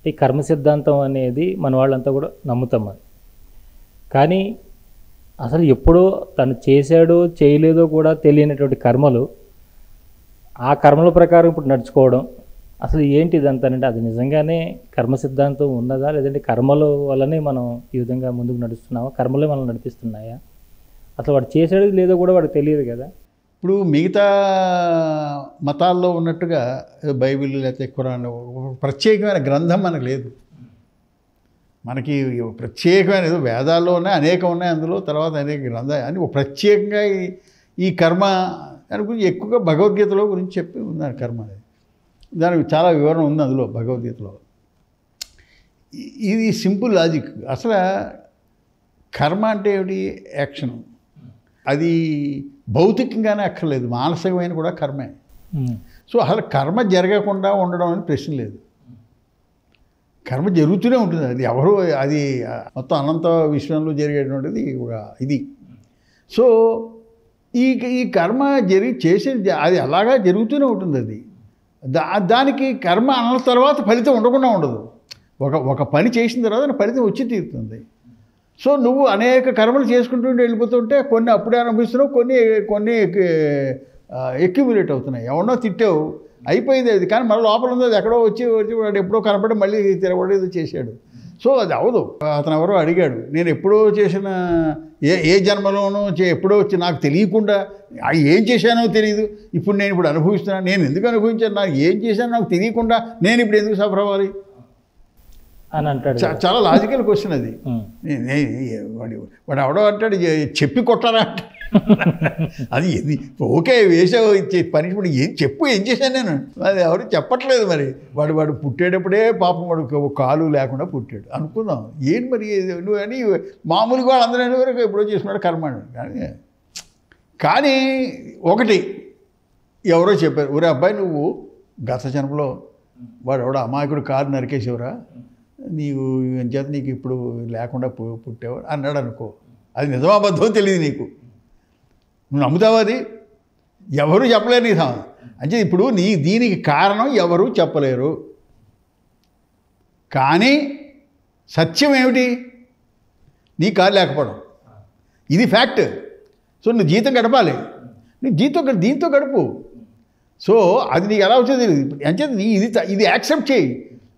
ఈ కర్మ సిద్ధాంతం అనేది మన వాళ్ళంతా కూడా నమ్ముతాం అది. కానీ అసలు ఎప్పుడో తను చేశాడో చేయలేదో కూడా తెలియనటువంటి కర్మలు, ఆ కర్మల ప్రకారం ఇప్పుడు నడుచుకోవడం అసలు ఏంటి ఇదంతానంటే, అది నిజంగానే కర్మ సిద్ధాంతం ఉన్నదా, లేదంటే కర్మల వల్లనే మనం ఈ విధంగా ముందుకు నడుస్తున్నామా, కర్మలే మనం నడిపిస్తున్నాయా? అసలు వాడు చేశాడో లేదో కూడా వాడికి తెలియదు కదా. ఇప్పుడు మిగతా మతాల్లో ఉన్నట్టుగా బైబిల్ లేకపోతే ఖురాన్ ప్రత్యేకమైన గ్రంథం మనకు లేదు. మనకి ప్రత్యేకమైన వేదాల్లో ఉన్నాయి, అనేకం ఉన్నాయి, అందులో తర్వాత అనేక గ్రంథాలు అని ప్రత్యేకంగా ఈ కర్మ దాని గురించి ఎక్కువగా భగవద్గీతలో గురించి చెప్పి ఉంది. కర్మ అనేది దానికి చాలా వివరణ ఉంది అందులో భగవద్గీతలో. ఇది సింపుల్ లాజిక్. అసలు కర్మ అంటే ఏమిటి? యాక్షన్. అది భౌతికంగానే అక్కర్లేదు, మానసికమైన కూడా కర్మే. సో అసలు కర్మ జరగకుండా ఉండడం అని ప్రశ్న లేదు. కర్మ జరుగుతూనే ఉంటుంది. అది ఎవరు, అది మొత్తం అనంత విశ్వంలో జరిగేటువంటిది ఒక ఇది. సో ఈ కర్మ చేసేది అది అలాగా జరుగుతూనే ఉంటుంది. అది దానికి కర్మ అన్న తర్వాత ఫలితం ఉండకుండా ఉండదు. ఒక పని చేసిన తర్వాత ఫలితం వచ్చి తీరుతుంది. సో నువ్వు అనేక కర్మలు చేసుకుంటూ వెళ్ళిపోతుంటే కొన్ని అప్పుడే అనుభవిస్తున్నావు, కొన్ని ఎక్యుములేట్ అవుతున్నాయి. ఎవరినో తిట్టావు, అయిపోయింది అది, కానీ మన లోపల ఉంది అది ఎక్కడో వచ్చి వాడు ఎప్పుడో కనపడి మళ్ళీ తిరగబడేది చేశాడు. సో అది అవదు. అతను ఎవరో అడిగాడు, నేను ఎప్పుడో చేసిన ఏ జన్మలోనో ఎప్పుడో వచ్చి నాకు తెలియకుండా ఏం చేశానో తెలియదు, ఇప్పుడు నేను ఇప్పుడు అనుభవిస్తున్నాను, నేను ఎందుకు అనుభవించాను, నాకు ఏం చేశానో నాకు తెలియకుండా నేను ఇప్పుడు ఎందుకు సఫర్ అవ్వాలి అని అంటాడు. చాలా లాజికల్ క్వశ్చన్ అది. వాడు ఎవడో అంటాడు చెప్పి కొట్టారా అంటే అది ఇది ఓకే వేసావు పనిష్మెంట్ ఏం చేశాను నేను, అది ఎవరు చెప్పట్లేదు. మరి వాడు పుట్టేటప్పుడే పాపం వాడు కాలు లేకుండా పుట్టాడు అనుకుందాం. ఏంటి మరి నువ్వు అని మామూలుగా వాళ్ళందరూ వరకు ఎప్పుడో చేసుకున్నాడు కర్మ. కానీ ఒకటి ఎవరో చెప్పారు, ఒరే అబ్బాయి నువ్వు గత జన్మలో వాడు ఎవడో అమాయకుడు కారు నరికేసేవరా, నీకు చేత నీకు ఇప్పుడు లేకుండా పుట్టావు అన్నాడు అనుకో. అది నిజమా అబద్ధమో తెలియదు నీకు, నువ్వు నమ్ముతావా? అది ఎవరు చెప్పలేరు నీ అంటే ఇప్పుడు దీనికి కారణం ఎవరు చెప్పలేరు. కానీ సత్యం ఏమిటి? నీ కారు లేకపోవడం, ఇది ఫ్యాక్ట్. సో నువ్వు జీతం గడపాలి, నీ దీంతో గడుపు. సో అది నీకు ఎలా వచ్చేది తెలియదు. అంటే ఇది యాక్సెప్ట్ చేయి.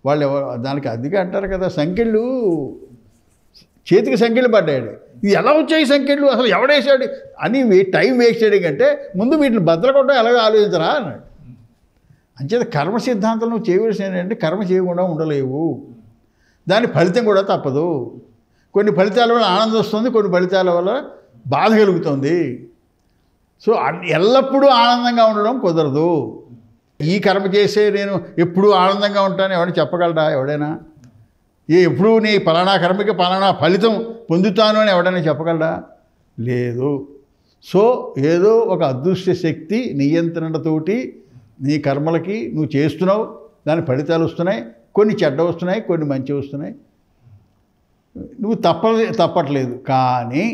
వాళ్ళు దానికి అందుకే అంటారు కదా, సంఖ్యలు చేతికి సంఖ్యలు పడ్డాడు, ఇది ఎలా వచ్చాయి సంఖ్యలు, అసలు ఎవడేసాడు అని టైం వేస్ట్ చేయడం కంటే ముందు వీటిని భద్రకొట్టడం ఎలాగో ఆలోచించరా అన్నాడు. అంచేత కర్మ సిద్ధాంతం నువ్వు చేయవలసిన ఏంటంటే కర్మ చేయకుండా ఉండలేవు, దాని ఫలితం కూడా తప్పదు. కొన్ని ఫలితాల వల్ల ఆనందం వస్తుంది, కొన్ని ఫలితాల వల్ల బాధ కలుగుతుంది. సో ఎల్లప్పుడూ ఆనందంగా ఉండడం కుదరదు. ఈ కర్మ చేసే నేను ఎప్పుడూ ఆనందంగా ఉంటాను ఎవరైనా చెప్పగలరా? ఎవడైనా ఎప్పుడూ నీ పలానా కర్మకి పలానా ఫలితం పొందుతాను అని ఎవడైనా చెప్పగలరా? లేదు. సో ఏదో ఒక అదృశ్య శక్తి నియంత్రణతోటి నీ కర్మలకి నువ్వు చేస్తున్నావు, దాని ఫలితాలు వస్తున్నాయి, కొన్ని చెడ్డ వస్తున్నాయి, కొన్ని మంచి వస్తున్నాయి, నువ్వు తప్పట్లేదు. కానీ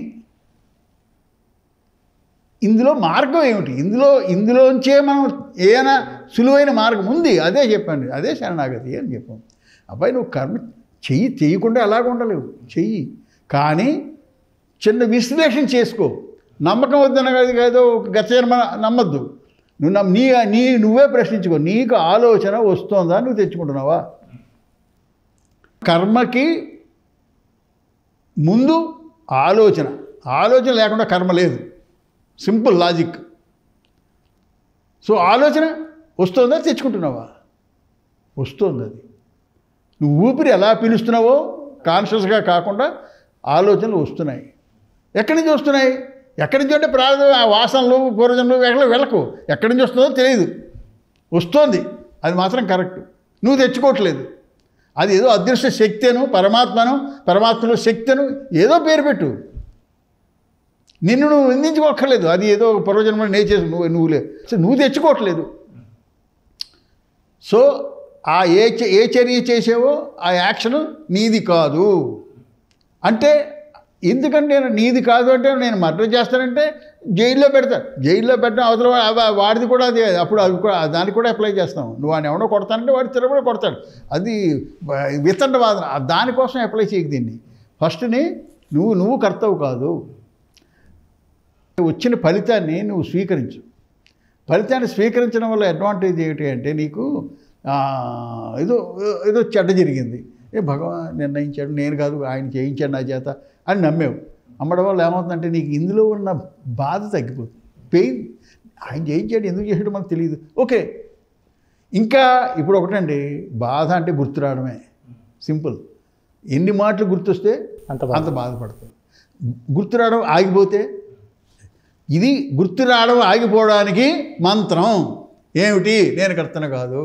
ఇందులో మార్గం ఏమిటి? ఇందులోంచే మనం ఏదైనా సులువైన మార్గం ఉంది, అదే చెప్పండి, అదే శరణాగతి అని చెప్పాం. అబ్బాయి నువ్వు కర్మ చేయకుండా ఎలాగ ఉండలేవు, చెయ్యి. కానీ చిన్న విశ్లేషణ చేసుకో. నమ్మకం వద్దన ఏదో గత జన్మ నమ్మద్దు. నువ్వే ప్రశ్నించుకో, నీకు ఆలోచన వస్తుందా, నువ్వు తెచ్చుకుంటున్నావా? కర్మకి ముందు ఆలోచన లేకుండా కర్మ లేదు. Simple logic. సో ఆలోచన వస్తుందా, తెచ్చుకుంటున్నావా? వస్తుంది. అది నువ్వు ఊపిరి ఎలా పీలుస్తున్నావో కాన్షియస్గా కాకుండా ఆలోచనలు వస్తున్నాయి. ఎక్కడి నుంచి వస్తున్నాయి? ఎక్కడి నుంచి అంటే ప్రారంభం ఆ వాసనలు పూర్వజన్మలు వెళ్ళకు, ఎక్కడి నుంచి వస్తుందో తెలియదు, వస్తుంది. అది మాత్రం కరెక్ట్. నువ్వు తెచ్చుకోవట్లేదు. అది ఏదో అదృశ్య శక్తిను, పరమాత్మలో శక్తిను ఏదో పేరు పెట్టు, నిన్ను నువ్వు నిందించుకోక్కర్లేదు. అది ఏదో పూర్వజన్మలో నేర్చేసి నువ్వు తెచ్చుకోవట్లేదు. సో ఆ ఏ చర్య చేసావో ఆ యాక్షన్ నీది కాదు అంటే ఎందుకంటే నీది కాదు అంటే నేను మర్డర్ చేస్తానంటే జైల్లో పెడతాను. జైల్లో పెట్టడం అవతల వాడిది కూడా అది, అప్పుడు అది కూడా దానికి కూడా అప్లై చేస్తాం. నువ్వు వాడిని ఎవడో కొడతానంటే వాడి తిరగబడి కొడతాడు. అది వితండవాదన. దానికోసం అప్లై చేయకు దీన్ని. ఫస్ట్ని నువ్వు కర్తవు కాదు. వచ్చిన ఫలితాన్ని నువ్వు స్వీకరించు. ఫలితాన్ని స్వీకరించడం వల్ల అడ్వాంటేజ్ ఏమిటి అంటే నీకు ఏదో ఏదో చెడ్డ జరిగింది, భగవాన్ నిర్ణయించాడు, నేను కాదు ఆయన చేయించాడు నా చేత అని నమ్మేవు. అమ్మడం వల్ల ఏమవుతుందంటే నీకు ఇందులో ఉన్న బాధ తగ్గిపోతుంది. పెయిన్ ఆయన చేయించాడు, ఎందుకు చేసాడో మనకు తెలియదు. ఓకే. ఇంకా ఇప్పుడు ఒకటండి, బాధ అంటే గుర్తు రావడమే. సింపుల్. ఎన్ని మాటలు గుర్తొస్తే అంత బాధపడతావు. గుర్తు రావడం ఆగిపోతే, ఇది గుర్తు రావడం ఆగిపోవడానికి మంత్రం ఏమిటి? నేను కర్తన కాదు,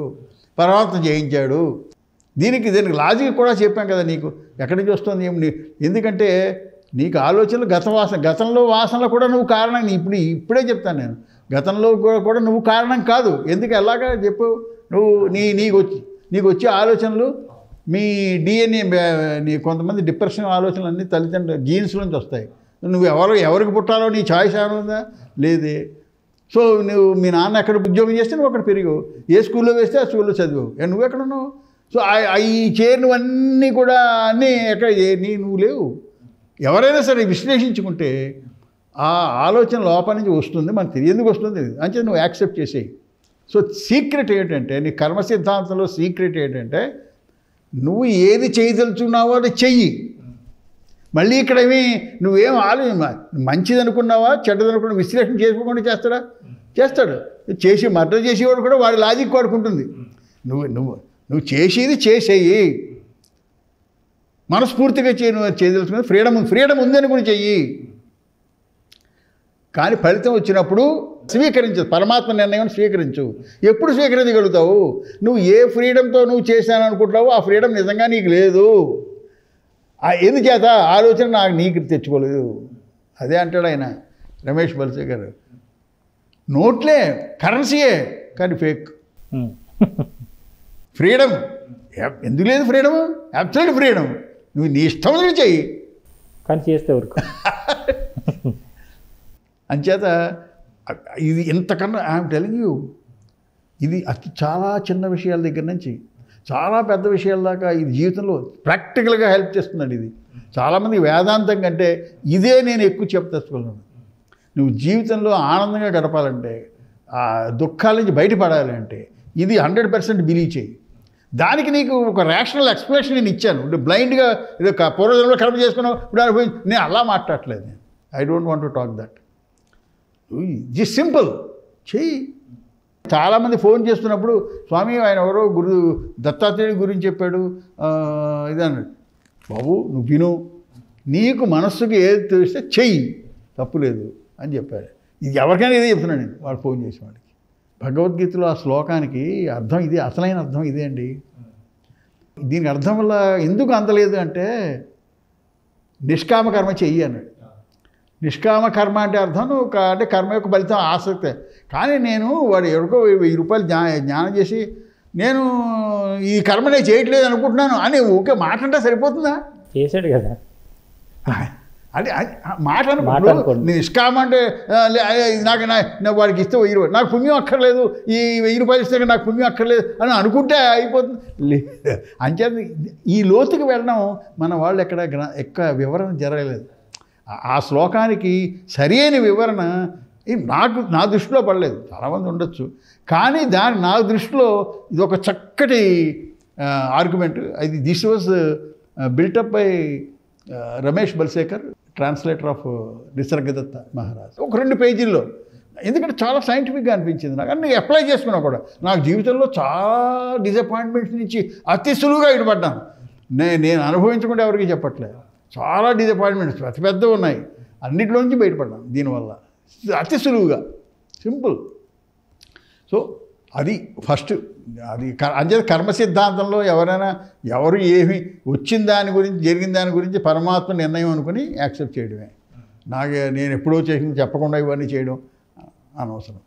పరమాత్మ చేయించాడు. దీనికి లాజిక్ కూడా చెప్పాం కదా నీకు. ఎక్కడి నుంచి వస్తుంది ఏమి? ఎందుకంటే నీకు ఆలోచనలు గతంలో వాసనలు కూడా నువ్వు కారణం. ఇప్పుడే చెప్తాను నేను, గతంలో కూడా నువ్వు కారణం కాదు. ఎందుకు ఎలాగా చెప్పు? నువ్వు నీకు వచ్చే ఆలోచనలు మీ డిఎన్ఏ, నీ కొంతమంది డిప్రెషన్ ఆలోచనలు అన్నీ తల్లిదండ్రులు జీన్స్ నుంచి వస్తాయి. నువ్వు ఎవరికి పుట్టాలో నీ ఛాయిస్ ఏమైనా ఉందా? లేదే. సో నువ్వు మీ నాన్న ఎక్కడ ఉద్యోగం చేస్తే నువ్వు అక్కడ పెరిగావు, ఏ స్కూల్లో వేస్తే ఆ స్కూల్లో చదివావు. నువ్వు ఎక్కడ ఉన్నావు? సో ఈ చేరినవన్నీ కూడా అన్నీ ఎక్కడ నువ్వు లేవు. ఎవరైనా సరే విశ్లేషించుకుంటే ఆ ఆలోచన లోపల నుంచి వస్తుంది, మనకు తెలియదు ఎందుకు వస్తుంది అంటే నువ్వు యాక్సెప్ట్ చేసేయి. సో సీక్రెట్ ఏంటంటే, నీ కర్మ సిద్ధాంతంలో సీక్రెట్ ఏంటంటే, నువ్వు ఏది చేయదలుచున్నావో అది చెయ్యి. మళ్ళీ ఇక్కడేమి నువ్వేం మంచిది అనుకున్నావా చెడ్డదనుకున్నా విశ్లేషణ చేసుకోకుండా చేస్తాడు. చేసి మర్డర్ చేసేవాడు కూడా వాడి లాజిక్ వాడుకుంటుంది. నువ్వు చేసేది చేసేయి, మనస్ఫూర్తిగా చేయదలుచుకున్నది ఫ్రీడమ్ ఉందని కూడా చెయ్యి. కానీ ఫలితం వచ్చినప్పుడు స్వీకరించు, పరమాత్మ నిర్ణయం స్వీకరించు. ఎప్పుడు స్వీకరించగలుగుతావు? నువ్వు ఏ ఫ్రీడంతో నువ్వు చేశాననుకుంటున్నావో ఆ ఫ్రీడమ్ నిజంగా నీకు లేదు. ఎందుచేత ఆలోచన నీకు తెచ్చుకోలేదు. అదే అంటాడు ఆయన రమేష్ బల్సే గారు. నోట్లే కరెన్సీయే కానీ ఫేక్. ఫ్రీడమ్ ఎందుకు లేదు? Freedom absolute freedom. నువ్వు నీ ఇష్టం చెయ్యి, కానీ చేస్తే వరకు. అంచేత ఇది ఇంతకన్నా ఐఎమ్ టెలింగ్ యూ, ఇది చాలా చిన్న విషయాల దగ్గర నుంచి చాలా పెద్ద విషయాల దాకా ఇది జీవితంలో ప్రాక్టికల్గా హెల్ప్ చేస్తుందండి. ఇది చాలామంది వేదాంతం కంటే ఇదే నేను ఎక్కువ చెప్పదలుచుకున్నాను. నువ్వు జీవితంలో ఆనందంగా గడపాలంటే, ఆ దుఃఖాల నుంచి బయటపడాలి అంటే ఇది 100% బిలీవ్ చేయి. దానికి నీకు ఒక రేషనల్ ఎక్స్ప్లెనేషన్ నేను ఇచ్చాను. ఇప్పుడు బ్లైండ్గా ఏదో పూర్వజంలో కర్మ చేసుకున్నావు ఇప్పుడు అనుభవించి, నేను అలా మాట్లాడలేదు. నేను I don't want to talk that. Just simple చెయ్యి. చాలామంది ఫోన్ చేస్తున్నప్పుడు, స్వామి ఆయన ఎవరో దత్తాత్రేయుడి గురించి చెప్పాడు ఇది అన్నాడు. బాబు నువ్వు విను, నీకు మనస్సుకి ఏది తెలిస్తే చెయ్యి, తప్పులేదు అని చెప్పాడు. ఇది ఎవరికైనా ఇదే చెప్తున్నాను నేను, వాడు ఫోన్ చేసిన వాడికి. భగవద్గీతలో ఆ శ్లోకానికి అర్థం ఇదే, అసలైన అర్థం ఇదే అండి. దీనికి అర్థం వల్ల ఎందుకు అందలేదు అంటే, నిష్కామ కర్మ చెయ్యి అన్నాడు. నిష్కామ కర్మ అంటే అర్థం అంటే కర్మ యొక్క ఫలితం ఆసక్తే. కానీ నేను వాడు ఎవరికో 1000 రూపాయలు జ్ఞానం చేసి నేను ఈ కర్మ నేను చేయట్లేదు అనుకుంటున్నాను అని ఊకే మాట్లాడితే సరిపోతుందా? చేశాడు కదా అది మాట అనుకుంటు. నిష్కామ అంటే నాకు వాడికి ఇస్తే 1000 రూపాయలు నాకు పుణ్యం అక్కర్లేదు, ఈ 1000 రూపాయలు ఇస్తే నాకు పుణ్యం అక్కర్లేదు అని అనుకుంటే అయిపోతుంది. లేదు, అంచేత ఈ లోతుకి వెళ్ళడం మన వాళ్ళు ఎక్కడ వివరణ జరగలేదు. ఆ శ్లోకానికి సరైన వివరణ నా దృష్టిలో పడలేదు. చాలామంది ఉండొచ్చు, కానీ నా దృష్టిలో ఇది ఒక చక్కటి ఆర్గ్యుమెంట్. అది this was built up by Ramesh Balsekar, translator of Nisargadatta Maharaj. ఒక 2 పేజీల్లో. ఎందుకంటే చాలా సైంటిఫిక్గా అనిపించింది నాకు. నేను అప్లై చేసుకున్నా కూడా. నాకు జీవితంలో చాలా డిసప్పాయింట్మెంట్స్ నుంచి అతి సులువుగా ఇటుపడ్డాను. నేను అనుభవించకుండా ఎవరికి చెప్పట్లేదు. చాలా డిసప్పాయింట్మెంట్స్ పెద్దవి ఉన్నాయి, అన్నింటిలోంచి బయటపడ్డాను దీనివల్ల అతి సులువుగా. సింపుల్. సో అది ఫస్ట్. అది అంతే. కర్మ సిద్ధాంతంలో ఎవరు ఏమి వచ్చిన దాని గురించి జరిగిన దాని గురించి పరమాత్మ నిర్ణయం అనుకుని యాక్సెప్ట్ చేయడమే. నేను ఎప్పుడో చేసింది చెప్పకుండా ఇవన్నీ చేయడం అనవసరం.